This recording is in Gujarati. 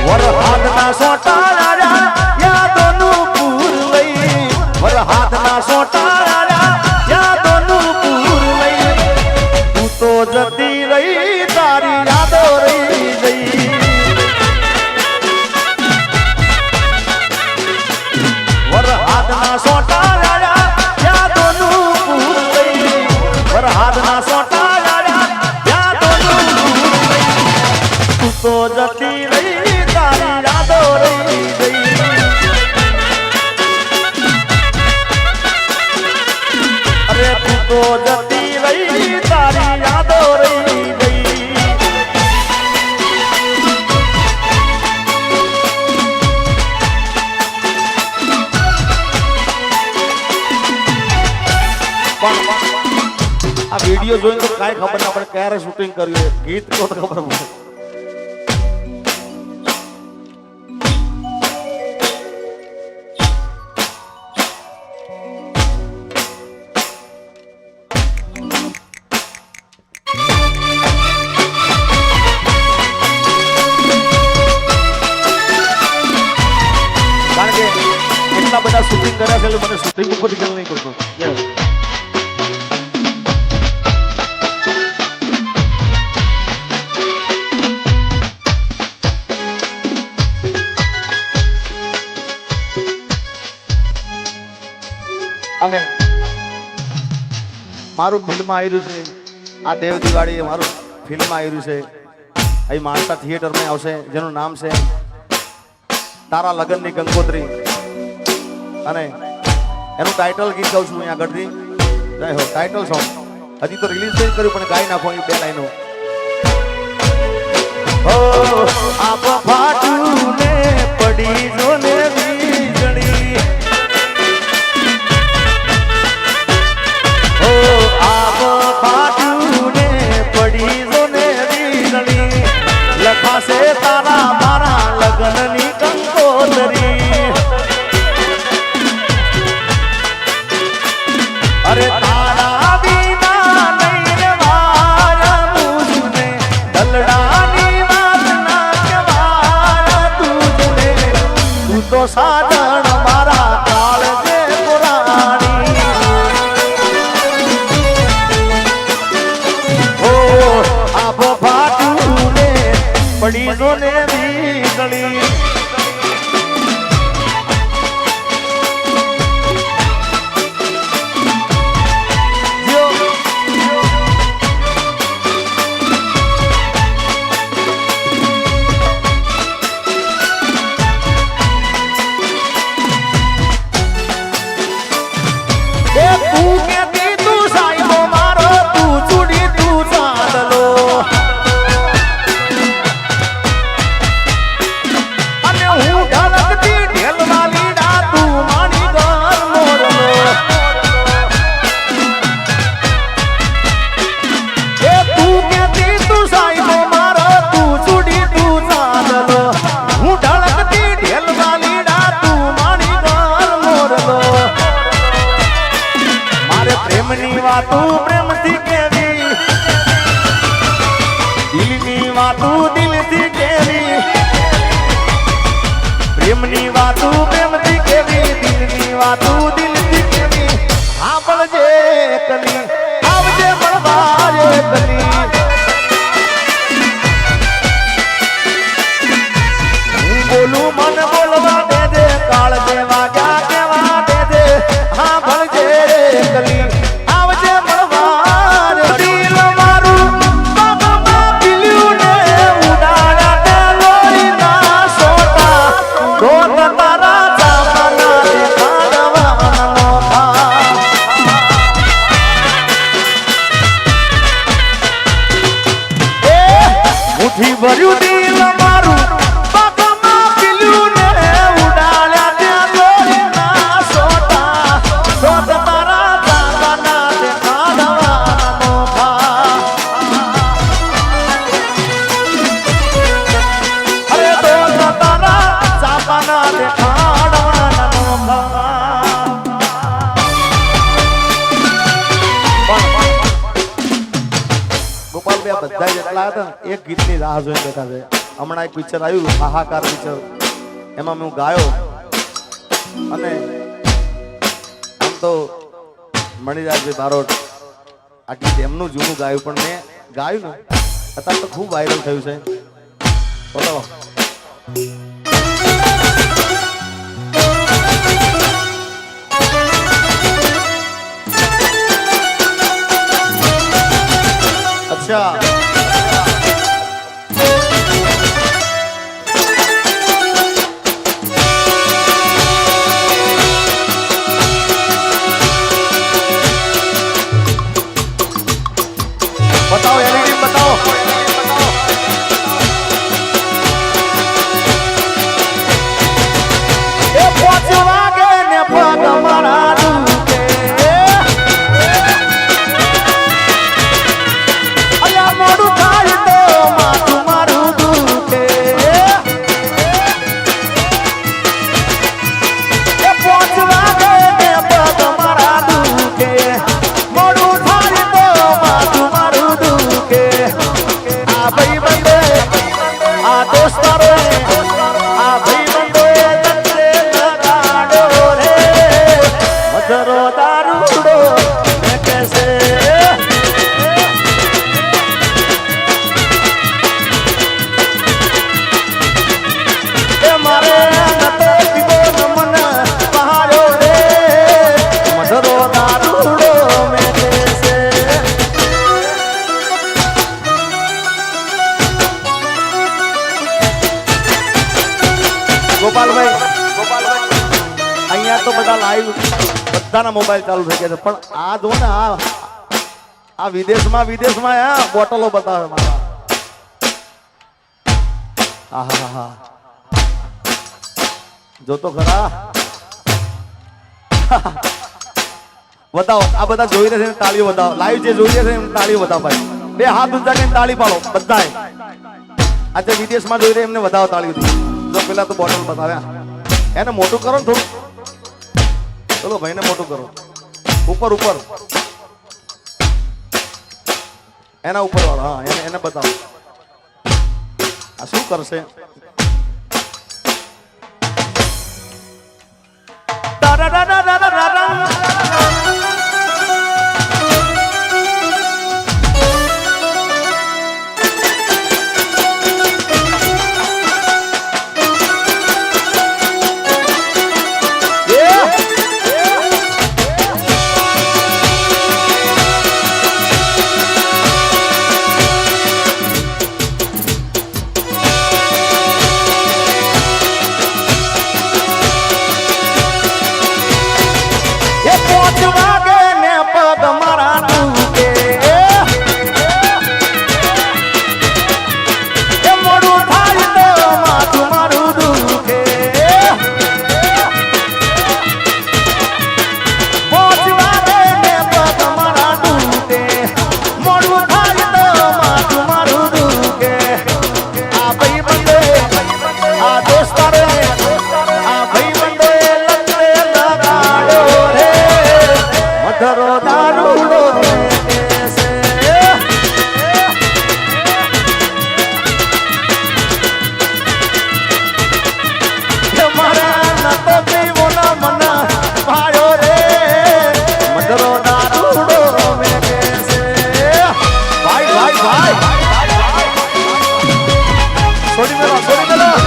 વરહાદના સોટા યાદોનું પૂર લઈ વરહાદના સોટા યાદોનું પૂર લઈ તું તો જતી રહી તારી યાદો રહી ગઈ વરહાદના સોટા યાદોનું પૂર લઈ વરહાદના સોટા યાદોનું પૂર લઈ તું તો જતી રહી તારી યાદો રહી ગઈ અરે તું તો જતી રહી તારી યાદો રહી ગઈ આ વિડીયો જોઈને તો કાંઈ ખબર ના પડે ક્યારે શૂટિંગ કર્યું ગીત તો ખબર પડે કારણ કે એટલા બધા શૂટિંગ કર્યા છે મને શૂટિંગ ઉપર ગેલ નહીં કરતો અને મારું ફિલ્મ આવ્યું છે આ દેવ દિવાળી એ મારું ફિલ્મ આવ્યું છે અહીં માણસા થિયેટરમાં આવશે જેનું નામ છે તારા લગનની કંકોત્રી અને એનું ટાઇટલ ગીત ગાઉં છું અહીંયા આગળથી જય હો ટાઇટલ સોંગ હજી તો રિલીઝ નહીં કર્યું પણ ગાઈ નાખો એ બે લાઈનો હો આપ ફાટું ને પડી જો ને વીજળી હો આપ ફાટું ને પડી જો ને વીજળી લખાશે તારા મારા લગનની કંકોત્રી અરે તારા વિના નહીં રેવાય મુજને દલડાની વાત ના કહેવાય તુજને તું તો સાધન મારા કાળ જે પુરાણી ઓ આપ ફાટું ને પડી જો ને વીજળી વાતું પ્રેમથી કેવી દિલની વાતું દિલથી કેવી પ્રેમની વાતું પ્રેમથી કેવી દિલની વાતું દિલથી કેવી સાંભળજે કલી આવજે મળવા કલી હું બોલું મન બોલવા દે કાળ દેવા ક્યાં કેવા દે સાંભળજે કલી ભર્યું દિલ મારું બાગમાં પીલ્યું ને ઉડાડ્યા ત્યાં લોહીના સોટા સોટ તારા જાગના દેખાડવાના નોખા અરે દોસ્ત તારા જાગના દેખાડવાના નોખા ગોપાલભાઈ બધા જેટલા હતા એક ગીતની રાહ જોઈને બેઠા છે હમણાં એક પિક્ચર આવ્યું હાહાકાર પિક્ચર, એમાં હું ગાયો અને આમ તો મણિરાજભાઈ બારોટ આ ગીત એમનું જૂનું ગાયું પણ મેં ગાયું ને અત્યારે તો ખૂબ વાયરલ થયું છે. બોલો અચ્છા बताओ एलईडी बताओ. ए पोचवा के ने पग मारा दुके अया मोडू थाई तो माथु मारू दुके ए पोचवा के ने पग मारा दुके मोडू थाई तो माथु मारू दुके आ भाई बंदे आ दोस्तारो आ भाई बंदो तंत्रे लगाडो रे मधुरो दारूडो मैं कैसे ए मारे नतो पीबो मन पहाड़ो रे मधुरो दारूडो मैं कैसे. ગોપાલભાઈ અહીંયા તો બધા લાઈવ બધાના મોબાઈલ ચાલુ થઈ ગયા છે પણ આ જો ને આ વિદેશમાં આ બોટલો બતાવે મારા. આહા જો તો ખરા બતાવો આ બધા જોઈ રહ્યા છે તાળીઓ બતાવો લાઈવ જે જોઈ રહ્યા છે એમ તાળીઓ બતાવો ભાઈ બે હાથ ઊંચા કરીને તાળી પાડો બધાએ આજે વિદેશમાં જોઈ રહ્યા એમને બતાવો તાળીઓ. જો પેલા તો બોટલ બતાવ્યા એને મોટું કરો ને થોડું ચલો ભાઈને મોટું કરો ઉપર એના ઉપર વાળો હા એને બતાવો આ શું કરશે. छोड़ी मेरा